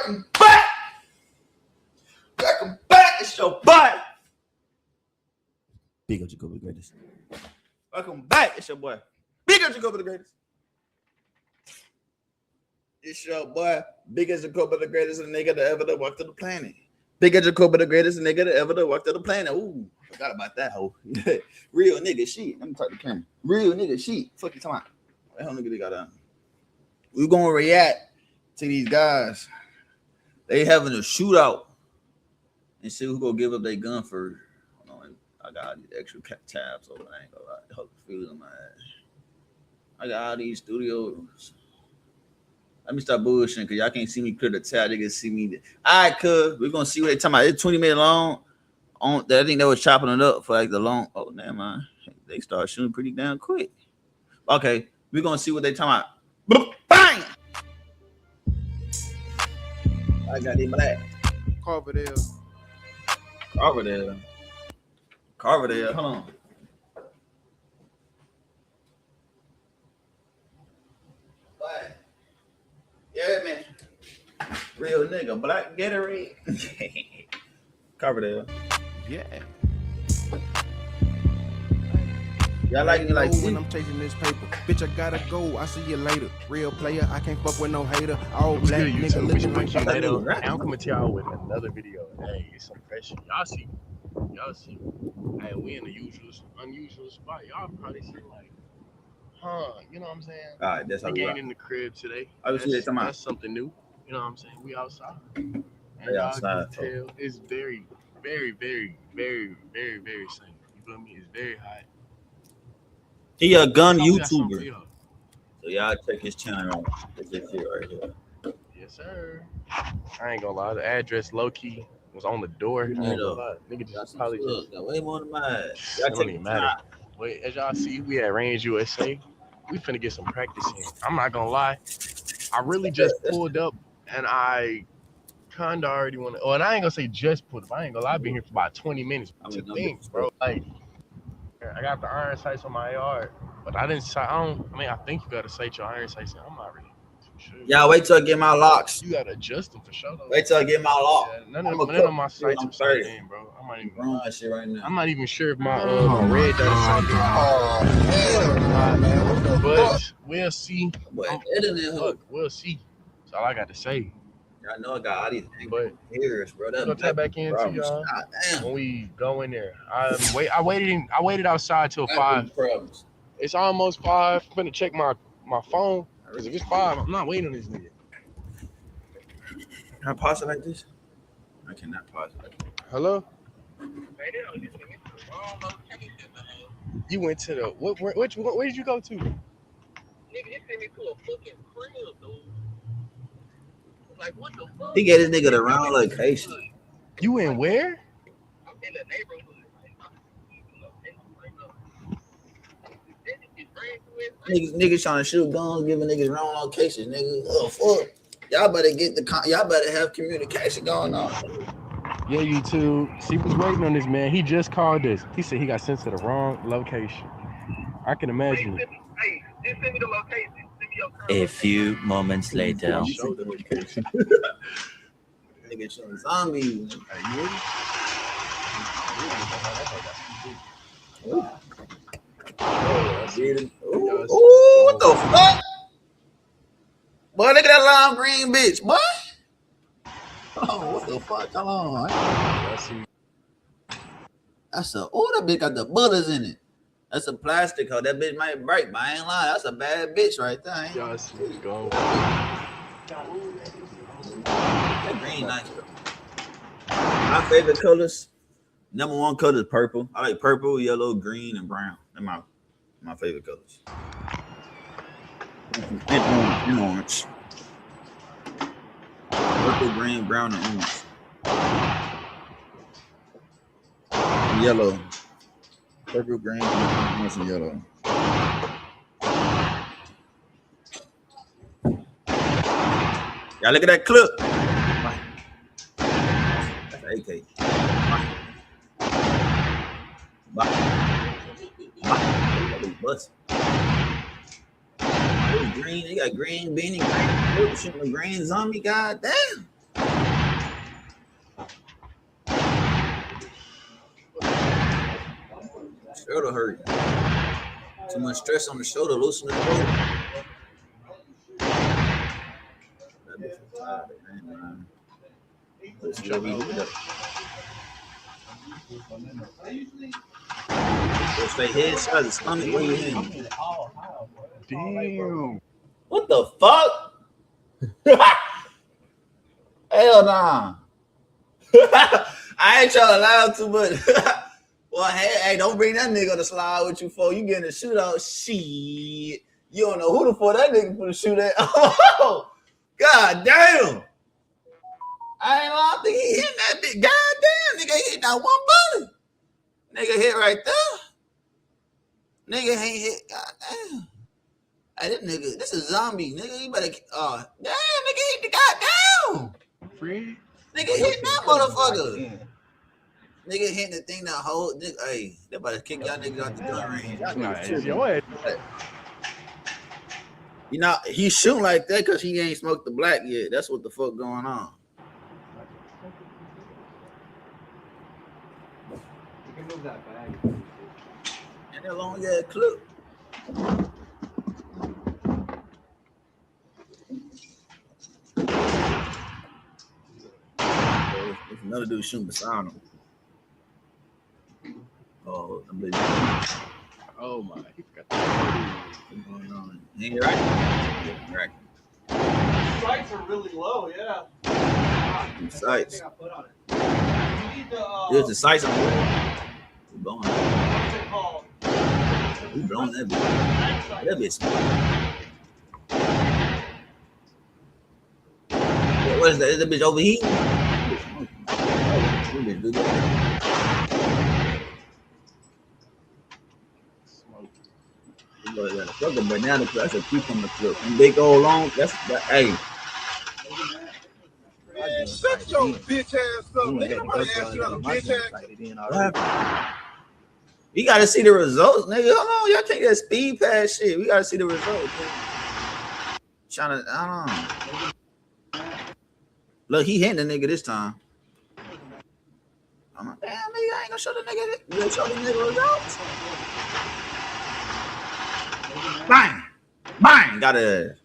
Welcome back. Welcome back. It's your boy. Big up Jacoby the Greatest. Welcome back. It's your boy. Big up Jacoby the Greatest. It's your boy. Big as Jacoby the Greatest, a nigga that ever walked to the planet. Big as Jacoby the Greatest, a nigga that ever walked to the planet. Ooh, forgot about that hoe. Real nigga shit. Let me talk to the camera. Real nigga shit. Fuck you talking about. That whole nigga they got down. We're gonna react to these guys. They having a shootout and see who gonna give up their gun first. Hold on, I got all these extra tabs over. I ain't gonna lie. Hold the feeling on my ass. I got all these studios. Let me stop bullshitting because y'all can't see me clear the tab. They can see me. All right, cuz we're gonna see what they talking about. It's 20 minutes long. I think they was chopping it up for like the long. Oh, never mind. They start shooting pretty damn quick. Okay, we're gonna see what they talking about. Bang! I got it black. Carverdale. Hold on. What? Yeah, man. Real nigga. Black Gatorade. Carverdale. Yeah. Y'all like me like when I'm chasing this paper, bitch, I gotta go. I see you later. Real player, I can't fuck with no hater. All black nigga looking like you. I'm coming to y'all with another video. Hey, it's some fresh shit. Y'all see. Hey, we in the unusual spot. Y'all probably see like, you know what I'm saying? All right, that's how we ain't in the crib today. That's something new. You know what I'm saying? We outside. And y'all outside, can tell it's very, very, very, very, very, very safe. You feel me? It's very hot. He a gun YouTuber. So y'all check his channel out. It's this shit right here. Yes, sir. I ain't gonna lie. The address low key was on the door. Nigga just probably just got way more than mine. Y'all don't even matter. Wait, as y'all see, we at Range USA. We finna get some practice in. I'm not gonna lie. I really just pulled up and I kinda already wanna. Oh, and I ain't gonna say just pulled up. I ain't gonna lie. I've been here for about 20 minutes to think, bro. Like, I got the iron sights on my yard, but I think you gotta sight your iron sights. I'm not really too sure. Y'all wait till I get my locks. You gotta adjust them for sure. Though. Wait till I get my lock. Yeah, none of my sights are sighted in, bro. I'm not even sure if my red dot is sighted in. But we'll see. We'll see. That's all I got to say. I know I got all these ears, bro. We'll tap back into y'all when we go in there. I waited outside till 5. It's almost 5. I'm gonna check my phone because if it's 5, I'm not waiting on this nigga. Can I pause it like this? I cannot pause it like this. Hello? You went to the where did you go to? Nigga, it sent me to a fucking crib, dude. Like, what the fuck? He gave this nigga the wrong location. You in where? I'm in the neighborhood. Niggas trying to shoot guns, giving niggas wrong locations, nigga. Oh fuck. Y'all better have communication going on. Yeah, YouTube. She was waiting on this man. He just called us. He said he got sent to the wrong location. I can imagine it. Hey, just send me the location. A few moments later. Nigga showing zombies. Are you ready? Ooh, what the fuck? Boy, look at that lime green bitch, boy. Oh, what the fuck? Come on. That bitch got the bullets in it. That's a plastic hoe. That bitch might break, but I ain't lying. That's a bad bitch right there. Y'all see it go. That green nice, bro. My favorite colors. Number 1 color is purple. I like purple, yellow, green, and brown. They're my favorite colors. And orange. Purple, green, brown, and orange. And yellow. Purple, green, orange, and yellow. Y'all look at that clip. That's an AK. Bust. Green, they got green beanie, green shooting a green zombie. God damn. Shoulder hurt. Too much stress on the shoulder, loosen the shoulder. That bitch is tired. Man. Let's go. Stay head side of the stomach. Where you in? Damn. What the fuck? Hell nah. I ain't trying to lie too much. Well, hey, don't bring that nigga on the slide with you for you getting a shootout. Shit. You don't know who the fuck that nigga for the shoot at. Oh, god damn. I ain't lying. I think he hit that bitch. God damn, nigga hit that one bullet. Nigga hit right there. Nigga ain't hit. God damn. Hey, this is zombie, nigga. You better. Damn, nigga hit the goddamn. Free. Nigga hit that motherfucker. Nigga hitting the thing that hold. Nigga, hey, they about to kick y'all niggas out the gun range. You know, he's shooting like that because he ain't smoked the black yet. That's what the fuck going on. You can move that bag. And that long ass clip. If another dude shooting beside him. Oh, Oh my. What's going on? Ain't right? Yeah, right. Sights are really low, yeah. Sights. I put on it. You need There's the sights on the wall. We're blowing that. What's it called? We blowing that bitch. That bitch. What is that? Is that bitch overheating? Fuck a banana clip. That's a cucumber clip. And big old long. That's that. Hey. Shut your bitch ass up. Nigga, nobody asked you to bitch ass. We gotta see the results, nigga. Hold on, y'all take that speed pass shit. We gotta see the results. Trying to, I don't know. Look, he hitting the nigga this time. I'm like, damn, nigga, I ain't gonna show the nigga. You gonna show the nigga results? Bang! Bang! Got it.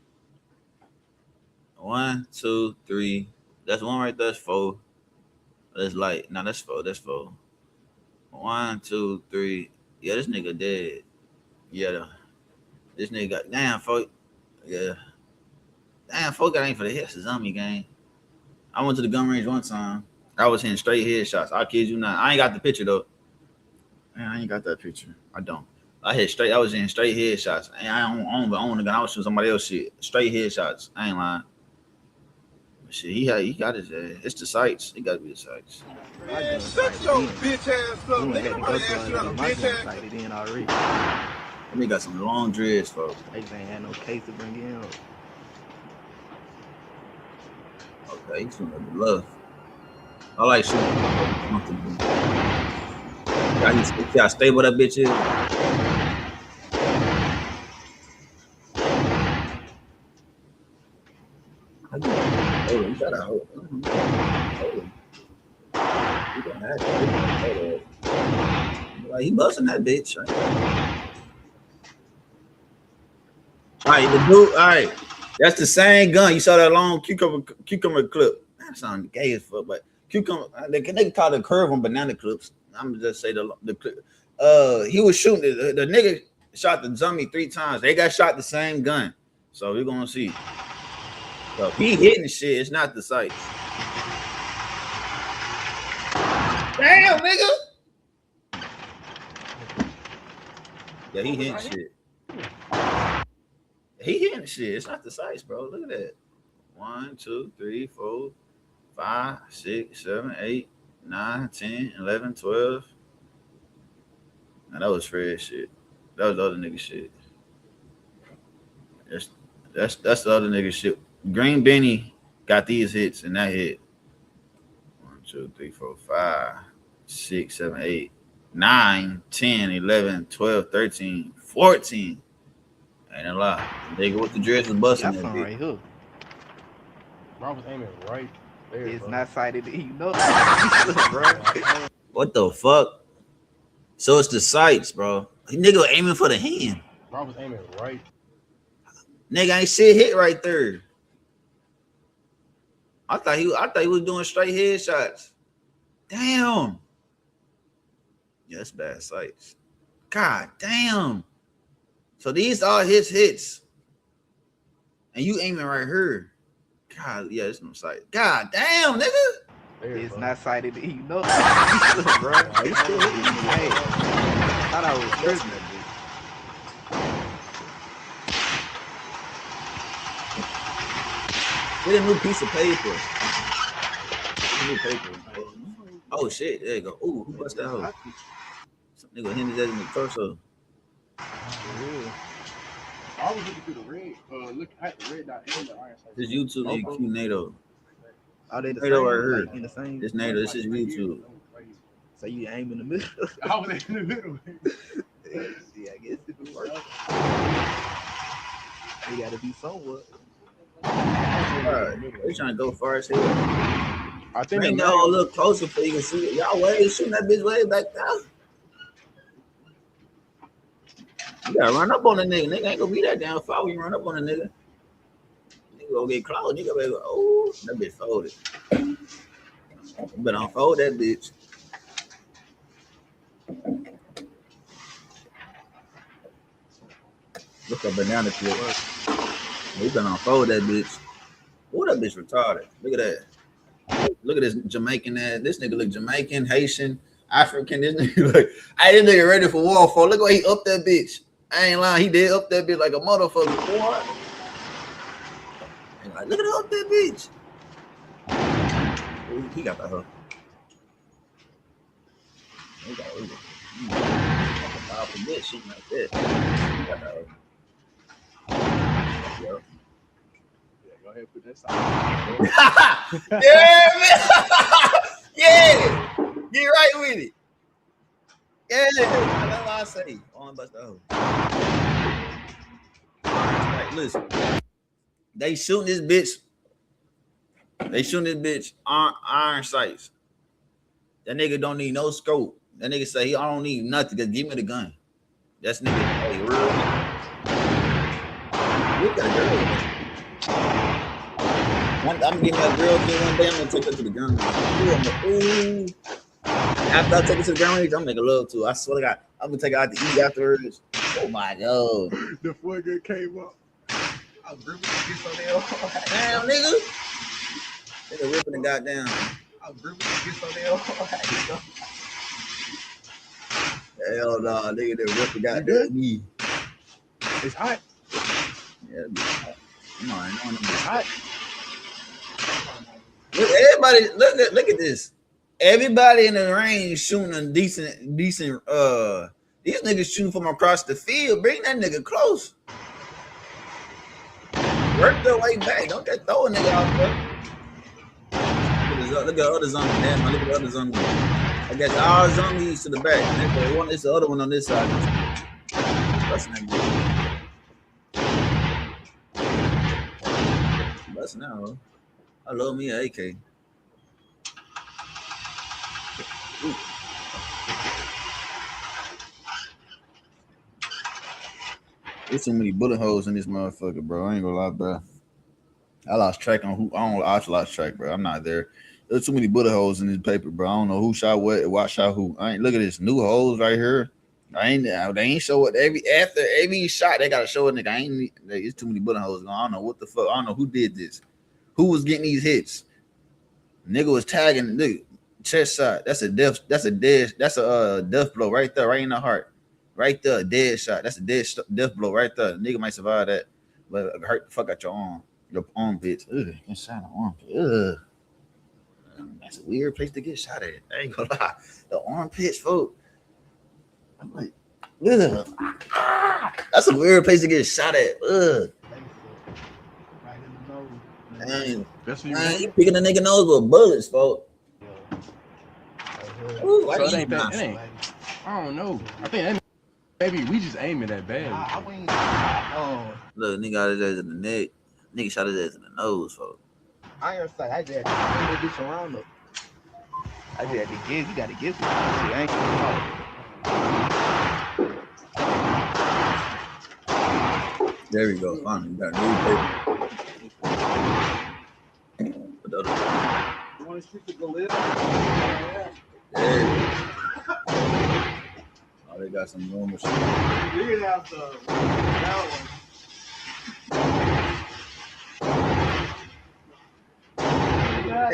1, 2, 3. That's one right there. That's 4. That's light. No, that's 4. That's 4. 1, 2, 3. Yeah, this nigga dead. Yeah, this nigga got damn folk. Yeah, damn folk got ain't for the hits. The zombie game. I went to the gun range one time. I was hitting straight headshots. I kid you not. I ain't got the picture though. Man, I ain't got that picture. I don't. I hit straight. I was in straight headshots. And I don't own the gun. I was shooting somebody else shit. Straight headshots. I ain't lying. Shit, he got his ass. It's the sights. It got to be the sights. Shut your bitch ass up. Nigga, nobody asked you to bitch ass. That nigga got some long dreads, folks. They ain't had no case to bring in. Okay, he's shooting with love. I like shooting. See how stable that bitch is? You gotta hold him. You gonna have to like he busting that bitch. All right, the dude. All right, that's the same gun. You saw that long cucumber clip. That sounds gay as fuck, but cucumber. They can call it curve on banana clips. I'm gonna just say the clip. He was shooting the nigga shot the zombie 3 times. They got shot the same gun, so we're gonna see. So if he hitting shit, it's not the sights. Damn, nigga. Yeah, he hitting shit. He hitting shit. It's not the sights, bro. Look at that. 1, 2, 3, 4, 5, 6, 7, 8, 9, 10, 11, 12. Now that was Fred shit. That was the other nigga shit. That's the other nigga shit. Green Benny got these hits and that hit. 1, 2, 3, 4, 5, 6, 7, 8, 9, 10, 11, 12, 13, 14. Ain't a lot. Nigga with the dress was busting that bitch. Right here. Bro was aiming right It's not sighted. You know, bro. What the fuck? So it's the sights, bro. Nigga aiming for the hand. Bro, I was aiming right. Nigga ain't shit hit right there. I thought he was doing straight headshots. Damn. Yeah, that's bad sights. God damn. So these are his hits. And you aiming right here. God, yeah, it's no sight. God damn, nigga. It's not sighted. You know, bro. You still hitting me. Hey, I thought I was tripping. Get a new piece of paper. New paper. Oh shit, there you go. Ooh, who bust that hoe? Some nigga hit his ass in the torso. I was looking through the red, look at the red dot and the iron sight. This YouTube link Q NATO. Are they the NATO same? right here. Like in the same? This NATO, this is YouTube. So you aim in the middle? I was in the middle. Yeah, I guess it would work. You gotta be somewhat. Alright, they trying to go far as hell. I think Bring y'all a little closer so you can see it. Y'all way shooting that bitch way back down. You gotta run up on the nigga. Nigga ain't gonna be that damn far when you run up on the nigga. Nigga gonna get close. Nigga be like, oh, that bitch folded. You better unfold that bitch. Look at banana clip. You better unfold that bitch. Oh, that bitch retarded. Look at that. Look at this Jamaican ass. This nigga look Jamaican, Haitian, African. This nigga look. Hey, this nigga ready for war for. Look why he up that bitch. I ain't lying. He did up that bitch like a motherfucker. What? Like, look at him up that bitch. Ooh, he got the hoe. He got it. He got the powerful bitch shooting like that. He got the hoe. Yo. Go ahead, put that side. Yeah, man. Yeah. Get right with it. Yeah. That's what I say. On bust the hoe. Right, listen. They shooting this bitch. They shooting this bitch on iron sights. That nigga don't need no scope. That nigga say, I don't need nothing. Just give me the gun. That's nigga. Hey, real. Look at the girl. I'm gonna get my girl thing one day. I'm gonna take her to the gun range. Ooh. After I take her to the gun range, I'm gonna make a love to her. I swear to God, I'm gonna take her out to eat afterwards. Oh my God. The fucker came up. I'm gripping this on there. Damn, nigga. Nigga ripping the goddamn. I'm gripping this on there. Hell no, nigga, they rip the goddamn knee. It's hot. Yeah, come on, it's hot. Look, everybody, look at this. Everybody in the range shooting a decent. These niggas shooting from across the field. Bring that nigga close. Work their way back. Don't just throw a nigga out there. Look at the other zombie. Damn, look at the other zombie. I got all zombies to the back. It's the other one on this side. Busting that bitch. Busting out, bro. I love me an AK. Ooh. There's so many bullet holes in this motherfucker, bro. I ain't gonna lie, bro. I lost track on who. I lost track, bro. I'm not there. There's too many bullet holes in this paper, bro. I don't know who shot what shot who. I ain't look at this new holes right here. They ain't show it after every shot. They gotta show a nigga. It's too many bullet holes. I don't know what the fuck. I don't know who did this. Who was getting these hits? Nigga was tagging. Nigga, chest shot. That's a death blow right there, right in the heart. Right there, dead shot. That's a death blow right there. Nigga might survive that, but hurt the fuck out your armpits. Ugh, get shot on armpit. Ugh. That's a weird place to get shot at. I ain't gonna lie. The armpits, folks. I'm like, ugh. That's a weird place to get shot at. Ugh. Right in the nose. Dang. That's what Man, you picking a nigga nose with bullets, folks. Ooh, so it ain't that. It ain't. I don't know. I think maybe we just aiming that bad. Look, nigga got his ass in the neck. Nigga shot his ass in the nose, folks. iron sight. I just had to bring that bitch around though. I just had to give. You gotta give it. See, I ain't gonna There we go. Finally, we got new paper. Put the other one. You want to shoot the live? There we go. Oh, they got some normal shit. You can have that one.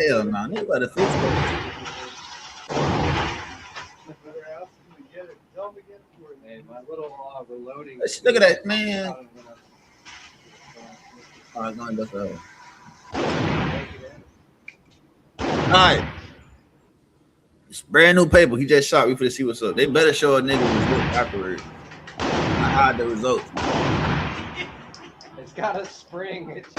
Hell no, they better fix that. Hey, my little reloading. Look at that, man. Oh, it's not just her. All right. It's brand new paper. He just shot me for to see what's up. They better show a nigga results afterwards. I hide the results. It's got a spring. It's...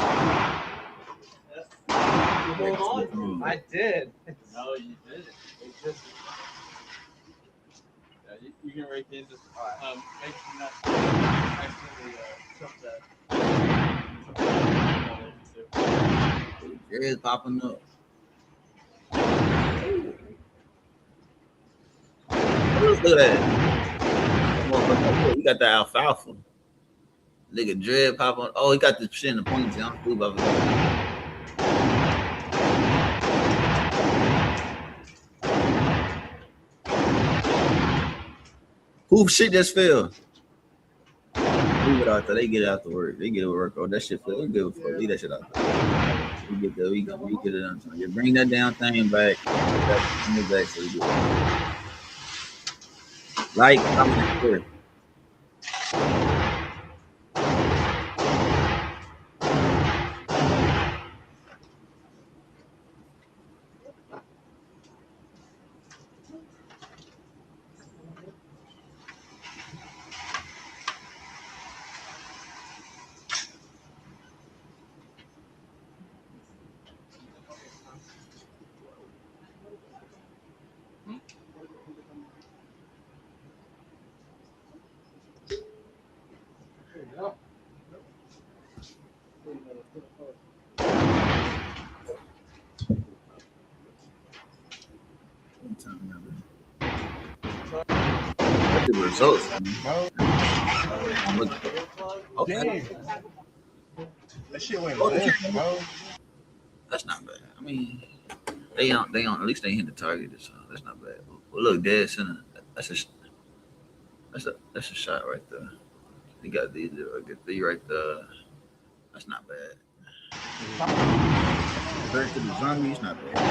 Hold on. I did. No, you didn't. It's just. Yeah, you can right there just make sure not accidentally something. It's popping up. Look at that. He got the alfalfa. Nigga dread pop on. Oh, he got the shit in the ponytail. I'm cool about that. Who shit just fell? Leave it out there. They get it out the work. They get it work. Oh, that shit fell. They give a fuck. Leave that shit out there. We get the we get it on time. You bring that damn thing back. That's in the back so we get it. Like, comment, share. The results, okay. That shit went Oh, left, bro. that's not bad. I mean, they on. At least they hit the target. So that's not bad. Well, look, dead center. That's a shot right there. You got these. Get three right there. That's not bad. Back to the zombies, not bad.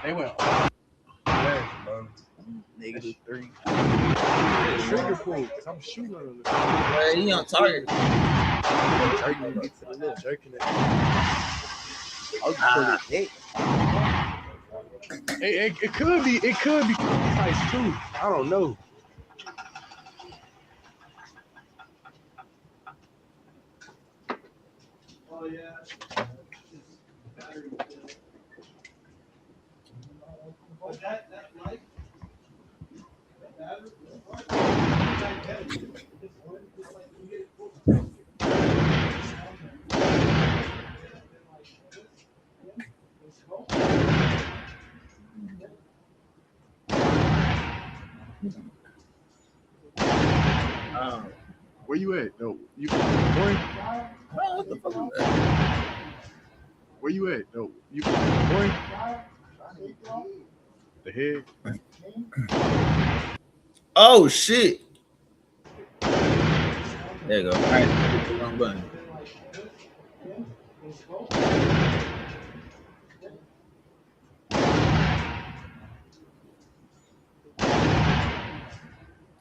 They went left, bro. -3. Trigger pull, because I'm shooting on them. Hey, he on target. Jerking it. It could be precise too. I don't know. Oh yeah. Was that light? Where you at? No, you boy. What the fuck is that? Where you at? No, you boy. The head. Oh shit! There you go. All right, hit the wrong button.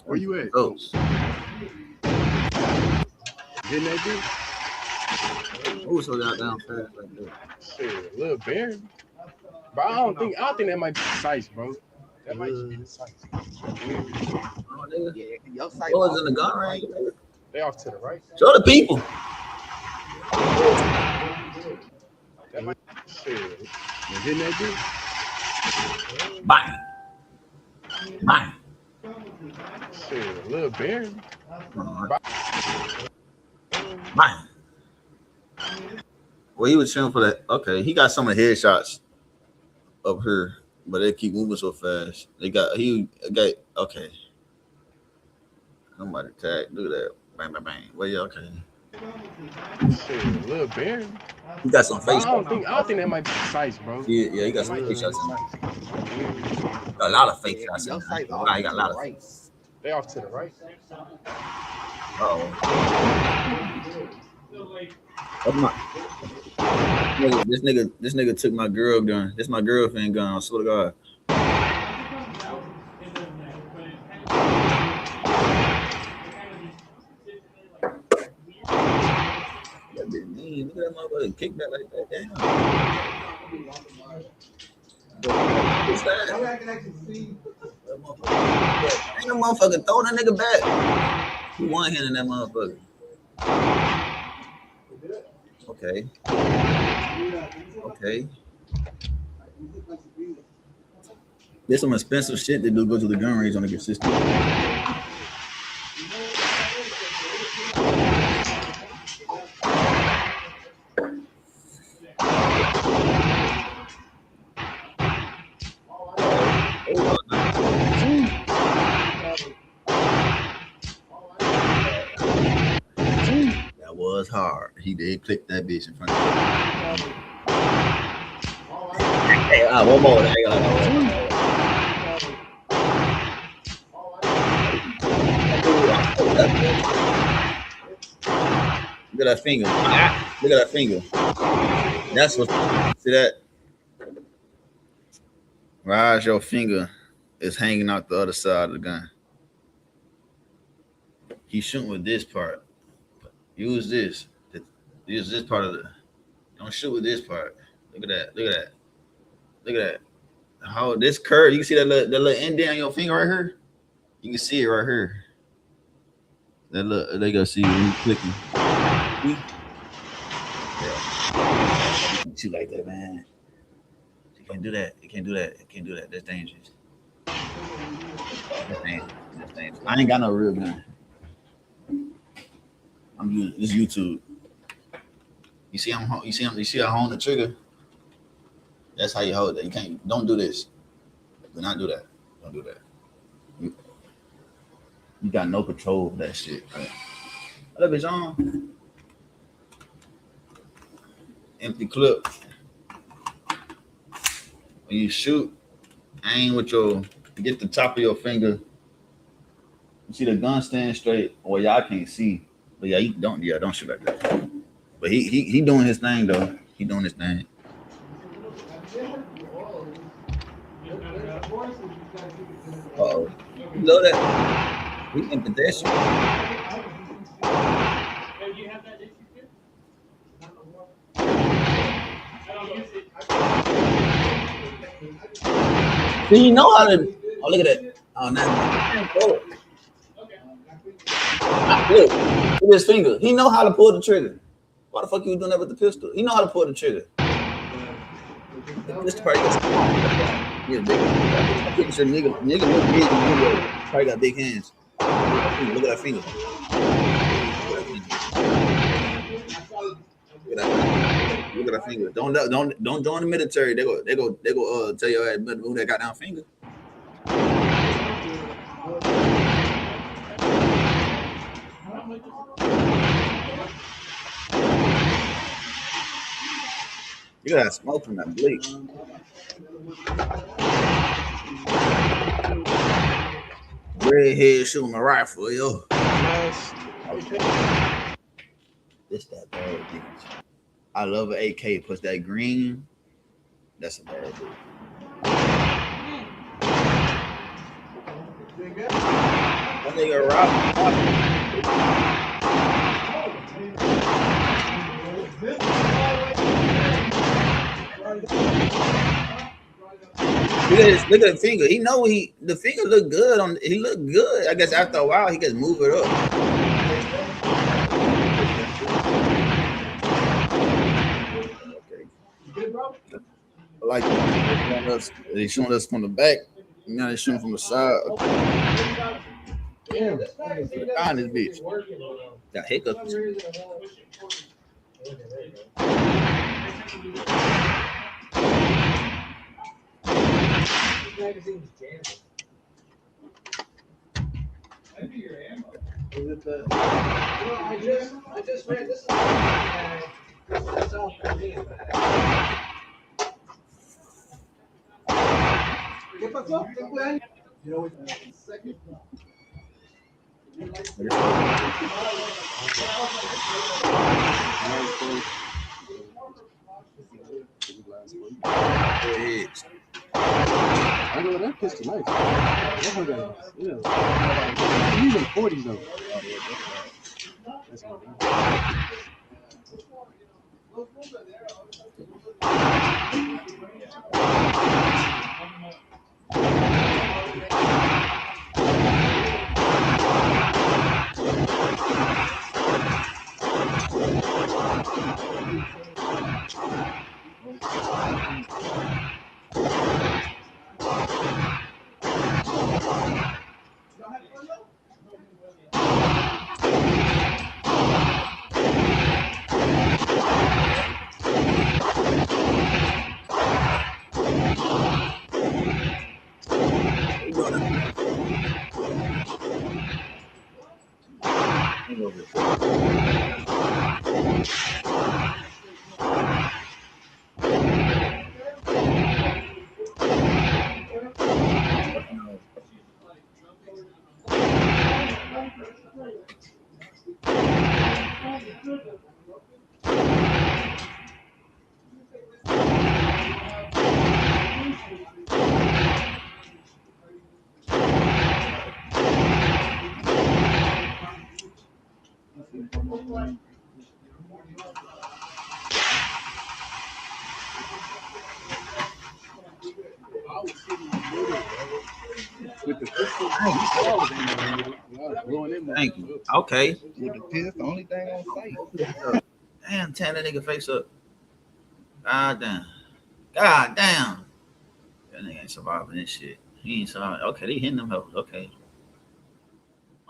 Where you at? Oh. Getting that bitch? Who so down fast like that? Shit, little bear. Bro, I don't think that might be precise, bro. That might just be precise. Oh, nigga. Yeah, your sight. What was in the gun range? They off to the right. Show the people. That might shit. You getting that bitch? Bye. Bye. Shit, little bear. Man. Well, he was chilling for that. Okay, he got some of the headshots up here, but they keep moving so fast. He got okay. Somebody tag. Look at that. Bang, bang, bang. Well, yeah, okay. Shit, Lil Barry. He got some But face. I don't think that might be precise, bro. Yeah, he got That some might face be shots in there. precise. A lot of fake Yeah, shots in your there. sight Wow, off he got a to lot the of. right. They off to the right. Oh. This nigga took my girl gun. This my girlfriend gun. I swear to God. That bitch mean. Look at that motherfucker kick back like that. Damn. What's that? That motherfucker. Ain't no motherfucker throw that nigga back. He one handing that motherfucker. Okay. Okay. There's some expensive shit that do go to the gun range on a consistent. That was hard. He did click that bitch in front of me. Hey, one more. Look at that finger. Look at that finger. That's what. See that? Rise, your finger is hanging out the other side of the gun. He's shooting with this part. Use this. Use this part of the. Don't shoot with this part. Look at that. Look at that. Look at that. How this curve? You can see that little indent on your finger right here. You can see it right here. That look, they gonna see you clicking. Yeah. Shoot like that, man. You can't do that. You can't do that. You can't do that. That's dangerous. That's dangerous. That's dangerous. I ain't got no real gun. I'm using this YouTube. You see, you see I hold the trigger. That's how you hold it. You can't. Don't do this. Do not do that. Don't do that. You got no control of that shit. Right? That bitch on. Empty clip. When you shoot, aim with get the top of your finger. You see the gun stand straight. Well, y'all can't see. But yeah, don't shoot like that. But he doing his thing though. He doing his thing. Uh-oh. You know that? We emptied that shit. Do you know how to? Oh, look at that! Oh, now. Look at his finger. He know how to pull the trigger. Why the fuck you doing that with the pistol? He know how to pull the trigger. This part gets yeah, big. I'm pretty sure nigga look big. Nigga probably got big hands. Look at that finger. Look at that finger. Don't join the military. They go tell your ass move that goddamn finger. You got smoke from that bleak. Redhead shooting a rifle, yo. This that bad bitch. I love an AK. Plus that green. That's a bad bitch. That nigga rock. Look at the finger. He know the finger look good on. He look good. I guess after a while he can move it up. Okay. Like they showing us from the back. Now they shooting from the side. Okay. Damn, this magazine doesn't seem to be working well. Got For hiccups. some reason, it won't. Okay, there you go. This magazine's jamming. Maybe your ammo. Is it the? I just read this is the bag. This is the South Korean bag. ¿Qué pasó? ¿Qué fue ahí? You know what? Second. I know that pistol nice. Yeah. He's in 40s though. That's what with the pistol. Thank you. Okay. With the pistol, the only thing on sight. Damn, tear that nigga face up. God damn. God damn. That nigga ain't surviving this shit. He ain't surviving. Okay, they hitting them hoes. Okay.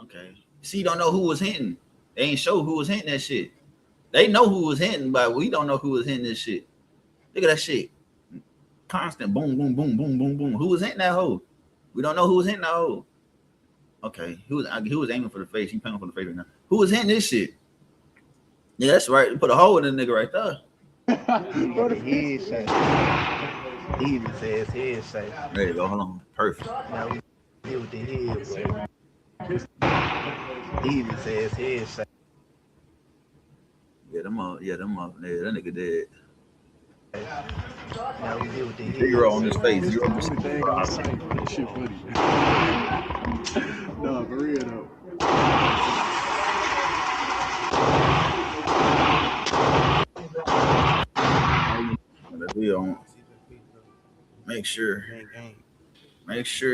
Okay. See, you don't know who was hitting. They ain't show who was hitting that shit. They know who was hitting, but we don't know who was hitting this shit. Look at that shit. Constant boom, boom, boom, boom, boom, boom. Who was hitting that hole? We don't know who was hitting that hole. Okay. Who was aiming for the face? He paying for the face right now. Who was hitting this shit? Yeah, that's right. Put a hole in the nigga right there. What the head shake? He even says head shake. There you go. Hold on. Perfect. Now we deal with the head, bro. He even says head shake. Yeah, them up. Yeah, them up. Yeah, that nigga dead. Now we deal with the head. 0 on his face. 0 on his That shit funny. No, for real though. We don't make sure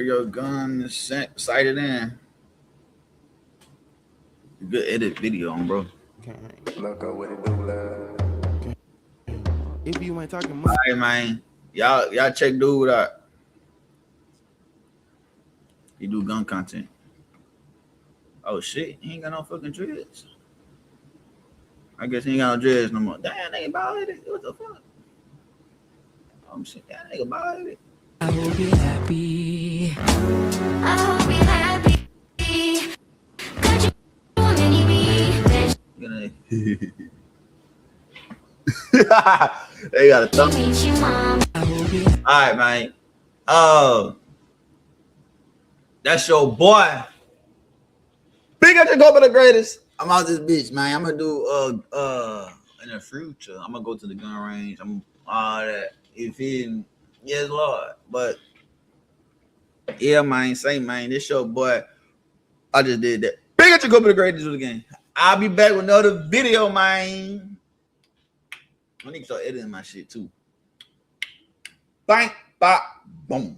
your gun is sighted in. Good edit video on, bro. Loco, what it do, love? If you ain't talking All money, right, man. Y'all check dude out. He do gun content. Oh shit, he ain't got no fucking dreads. I guess he ain't got no dreads no more. Damn, nigga bald headed. What the fuck? Oh shit, that nigga bald headed. I will be happy. I will be happy. Got you on any beat. They got a thumb. Meet you, mom. I will be. All right, man. That's your boy. Big up to go for the greatest. I'm out this bitch, man. I'm gonna do in the future. I'm gonna go to the gun range. I'm all that. You feel me? Yes, Lord. But yeah, man. Say, man, this your boy. I just did that. Big up to go for the greatest again. I'll be back with another video, man. I need to start editing my shit too. Bang, bop, boom.